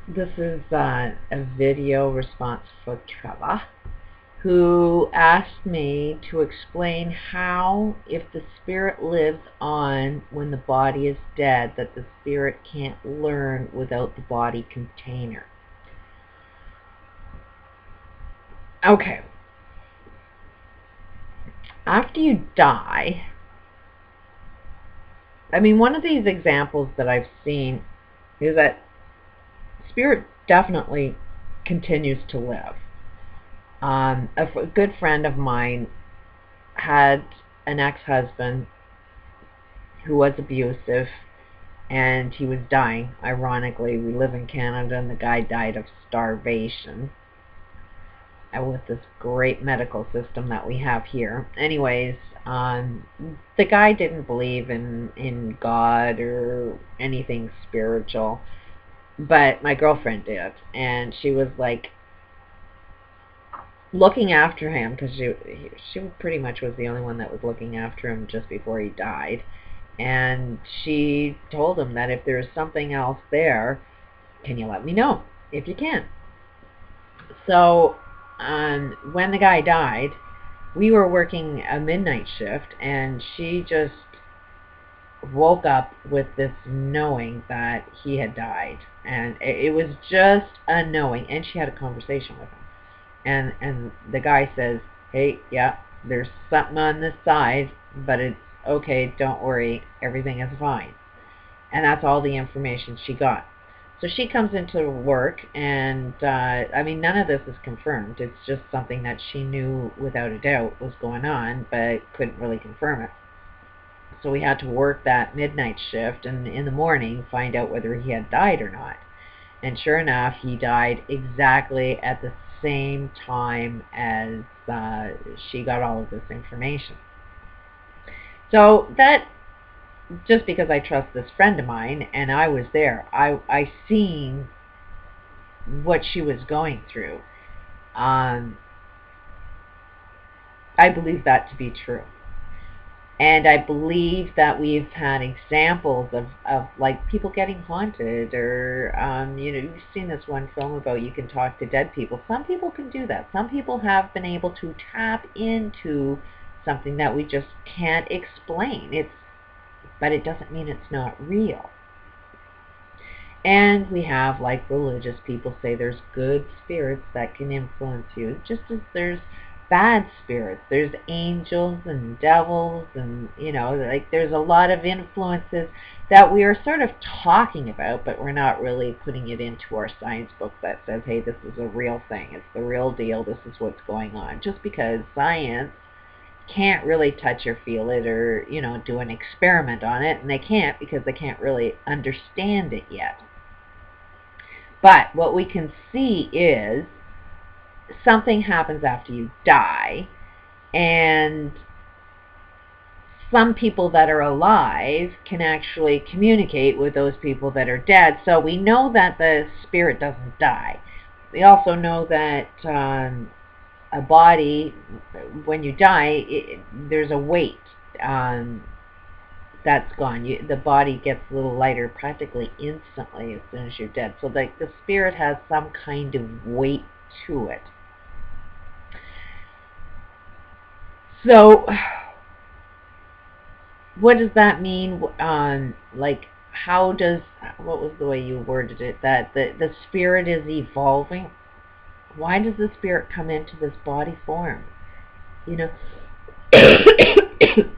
This is a video response for Trev, who asked me to explain how, if the spirit lives on when the body is dead, that the spirit can't learn without the body container. Okay. After you die, one of these examples that I've seen is that spirit definitely continues to live. A good friend of mine had an ex-husband who was abusive, and he was dying. Ironically, we live in Canada, and the guy died of starvation. And with this great medical system that we have here. Anyways, the guy didn't believe in God or anything spiritual, but my girlfriend did, and she was like looking after him, because she pretty much was the only one that was looking after him just before he died. And she told him that if there's something else there, can you let me know if you can. So when the guy died, we were working a midnight shift, and she just woke up with this knowing that he had died, and it was just a knowing. And she had a conversation with him, and the guy says, hey, yeah, there's something on this side, but it's okay, don't worry, everything is fine. And that's all the information she got. So she comes into work, and none of this is confirmed. It's just something that she knew without a doubt was going on, but couldn't really confirm it. So we had to work that midnight shift, and in the morning find out whether he had died or not. And sure enough, he died exactly at the same time as she got all of this information. So that, just because I trust this friend of mine, and I was there, I seen what she was going through. I believe that to be true. And I believe that we've had examples of like people getting haunted, or you've seen this one film about you can talk to dead people. Some people can do that. Some people have been able to tap into something that we just can't explain. But it doesn't mean it's not real. And we have, like religious people say, there's good spirits that can influence you, just as there's bad spirits. There's angels and devils, and there's a lot of influences that we are sort of talking about, but we're not really putting it into our science book that says, hey, this is a real thing, it's the real deal, this is what's going on. Just because science can't really touch or feel it, or do an experiment on it, and they can't because they can't really understand it yet. But what we can see is something happens after you die, and some people that are alive can actually communicate with those people that are dead. So we know that the spirit doesn't die. We also know that a body, when you die, there's a weight that's gone. The body gets a little lighter practically instantly as soon as you're dead. So the spirit has some kind of weight to it. So what does that mean? Like, how does, what was the way you worded it, that the spirit is evolving? Why does the spirit come into this body form?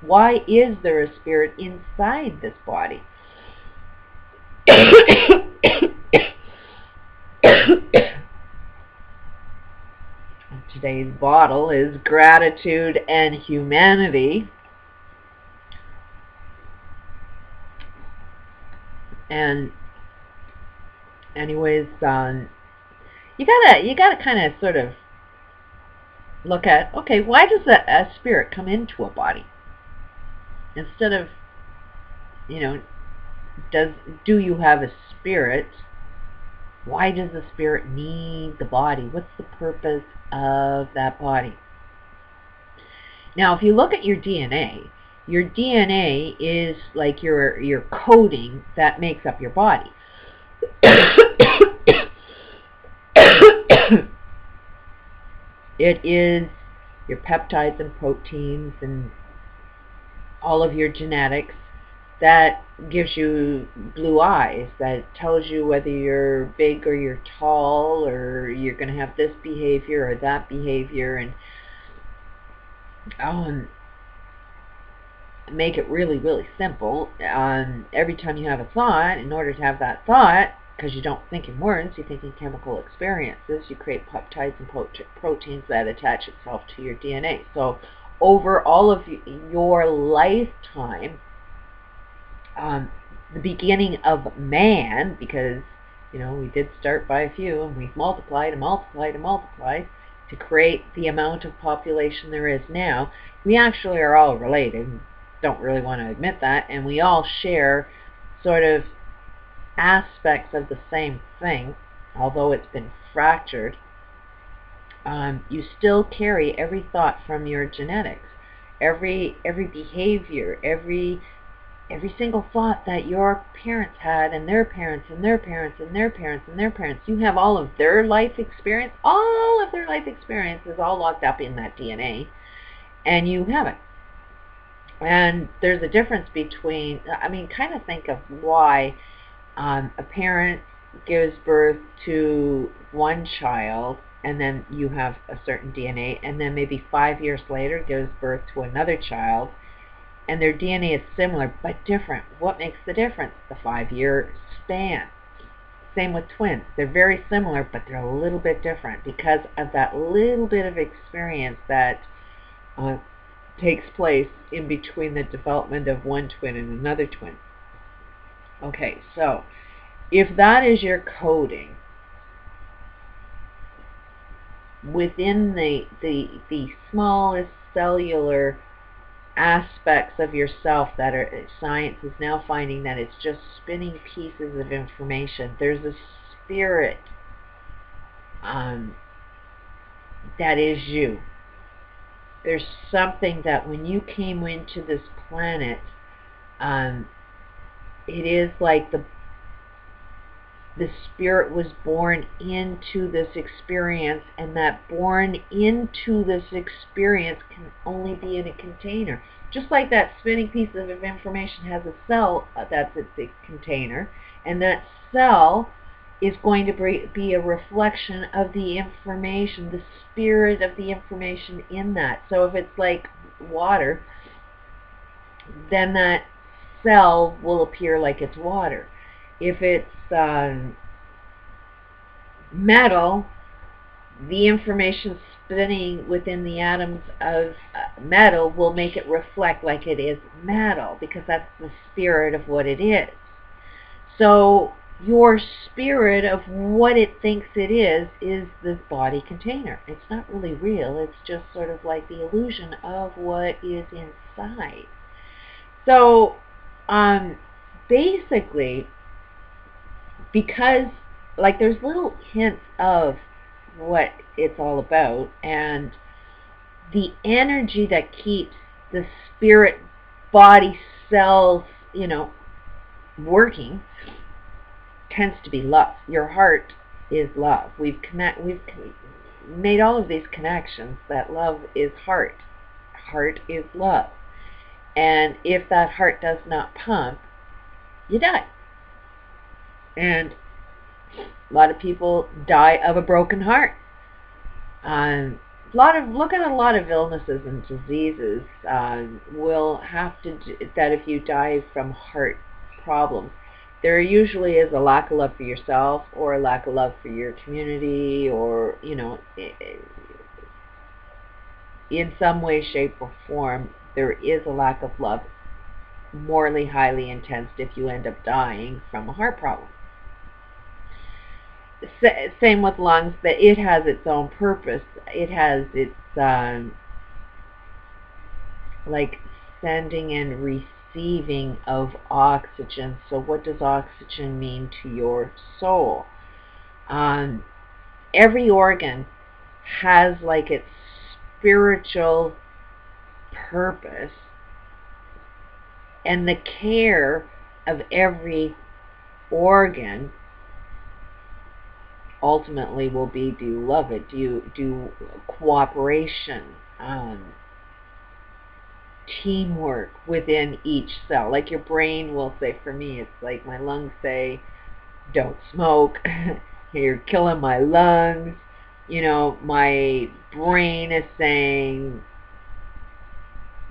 Why is there a spirit inside this body? Today's bottle is gratitude and humanity. And anyways, you gotta kind of sort of look at, okay, why does a spirit come into a body? Instead of, do you have a spirit? Why does the spirit need the body? What's the purpose of that body? Now, if you look at your DNA is like your coding that makes up your body. It is your peptides and proteins and all of your genetics that gives you blue eyes, that tells you whether you're big or you're tall, or you're going to have this behavior or that behavior, and make it really, really simple. Every time you have a thought, in order to have that thought, because you don't think in words, you think in chemical experiences, you create peptides and proteins that attach itself to your DNA. So over all of your lifetime, the beginning of man, because we did start by a few, and we've multiplied and multiplied and multiplied to create the amount of population there is now. We actually are all related. Don't really want to admit that, and we all share sort of aspects of the same thing, although it's been fractured. You still carry every thought from your genetics, every behavior, every single thought that your parents had, and their parents and their parents and their parents and their parents. You have all of their life experience. All of their life experience is all locked up in that DNA, and you have it. And there's a difference between, kind of think of why a parent gives birth to one child, and then you have a certain DNA, and then maybe 5 years later gives birth to another child, and their DNA is similar but different. What makes the difference? The 5-year span. Same with twins. They're very similar, but they're a little bit different because of that little bit of experience that takes place in between the development of one twin and another twin. Okay, so if that is your coding within the smallest cellular aspects of yourself that science is now finding that it's just spinning pieces of information. There's a spirit that is you. There's something that when you came into this planet, it is like the spirit was born into this experience, and that born into this experience can only be in a container. Just like that spinning piece of information has a cell that's its container, and that cell is going to be a reflection of the information, the spirit of the information in that. So if it's like water, then that cell will appear like it's water. If it's metal, the information spinning within the atoms of metal will make it reflect like it is metal, because that's the spirit of what it is. So your spirit of what it thinks it is this body container. It's not really real. It's just sort of like the illusion of what is inside. So basically, because there's little hints of what it's all about, and the energy that keeps the spirit body cells working tends to be love. Your heart is love. We've made all of these connections that love is heart. Heart is love. And if that heart does not pump, you die. And a lot of people die of a broken heart. Look at a lot of illnesses and diseases will have to that if you die from heart problems, there usually is a lack of love for yourself, or a lack of love for your community, or in some way, shape, or form, there is a lack of love, morally highly intense, if you end up dying from a heart problem. Same with lungs, that it has its own purpose. It has its like sending and receiving of oxygen. So what does oxygen mean to your soul? Every organ has like its spiritual purpose, and the care of every organ ultimately will be, do you love it? Do cooperation, teamwork within each cell? Like your brain will say, for me, it's like my lungs say, don't smoke. You're killing my lungs. You know, my brain is saying,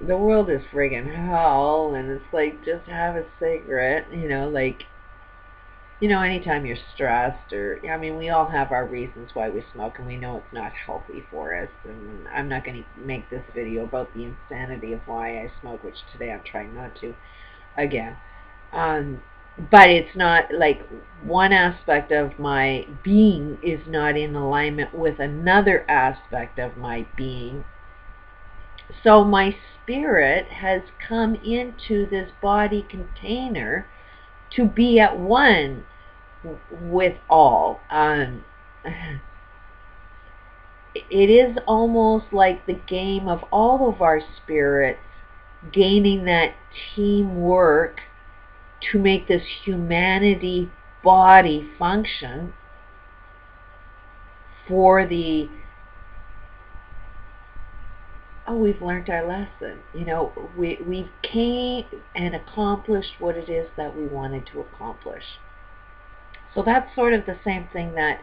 the world is friggin' hell, and it's like, just have a cigarette, you know, like, you know, anytime you're stressed, or, I mean, we all have our reasons why we smoke, and we know it's not healthy for us, and I'm not going to make this video about the insanity of why I smoke, which today I'm trying not to, again. But it's not like one aspect of my being is not in alignment with another aspect of my being. So my spirit has come into this body container to be at one with all. It is almost like the game of all of our spirits gaining that teamwork to make this humanity body function for the, we've learned our lesson. You know, we came and accomplished what it is that we wanted to accomplish. So that's sort of the same thing, that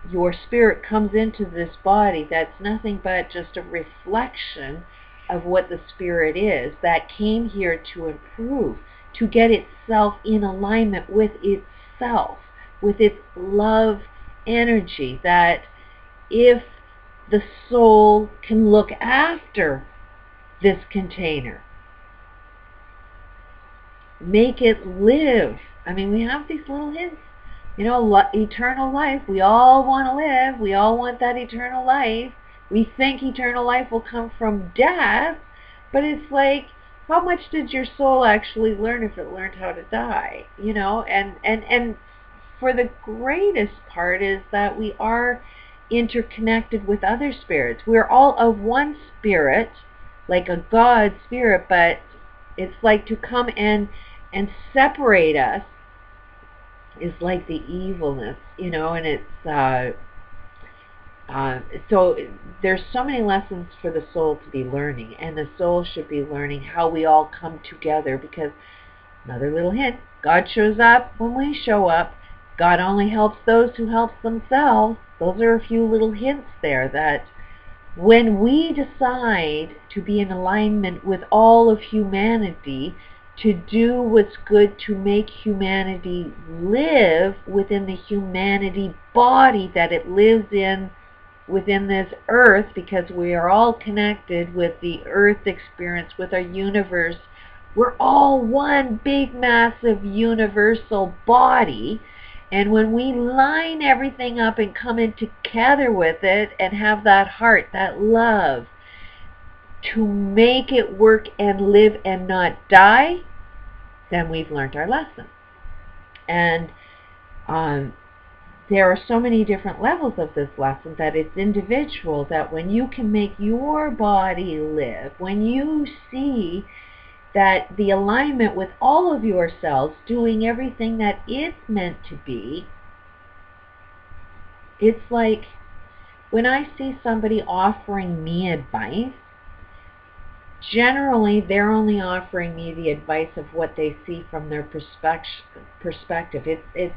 your spirit comes into this body that's nothing but just a reflection of what the spirit is, that came here to improve, to get itself in alignment with itself, with its love energy, that if the soul can look after this container, make it live. I mean, we have these little hints. You know, eternal life, we all want to live. We all want that eternal life. We think eternal life will come from death, but it's like, how much did your soul actually learn if it learned how to die? You know, and for the greatest part is that we are interconnected with other spirits. We're all of one spirit, like a God spirit, but it's like to come and separate us is like the evilness, you know, and it's so there's so many lessons for the soul to be learning, and the soul should be learning how we all come together, because, another little hint, God shows up when we show up. God only helps those who help themselves. Those are a few little hints there, that when we decide to be in alignment with all of humanity, to do what's good to make humanity live within the humanity body that it lives in within this earth, because we are all connected with the earth experience, with our universe. We're all one big, massive, universal body. And when we line everything up and come in together with it and have that heart, that love, to make it work and live and not die, then we've learned our lesson. And there are so many different levels of this lesson, that it's individual, that when you can make your body live, when you see that the alignment with all of your cells doing everything that it's meant to be, it's like when I see somebody offering me advice, generally they're only offering me the advice of what they see from their perspective.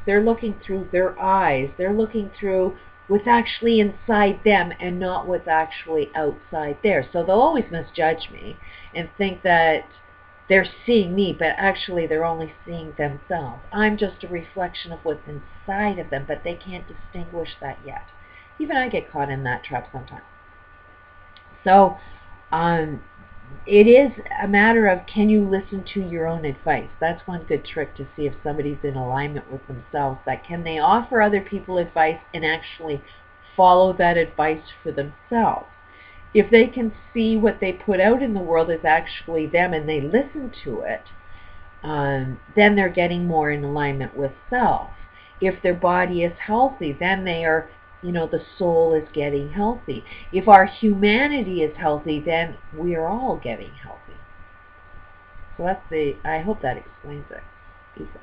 They're looking through their eyes. They're looking through what's actually inside them and not what's actually outside there. So they'll always misjudge me and think that they're seeing me, but actually they're only seeing themselves. I'm just a reflection of what's inside of them, but they can't distinguish that yet. Even I get caught in that trap sometimes. So it is a matter of, can you listen to your own advice? That's one good trick to see if somebody's in alignment with themselves, that can they offer other people advice and actually follow that advice for themselves. If they can see what they put out in the world is actually them and they listen to it, then they're getting more in alignment with self. If their body is healthy, then they are, you know, the soul is getting healthy. If our humanity is healthy, then we are all getting healthy. So that's I hope that explains it. Peace out.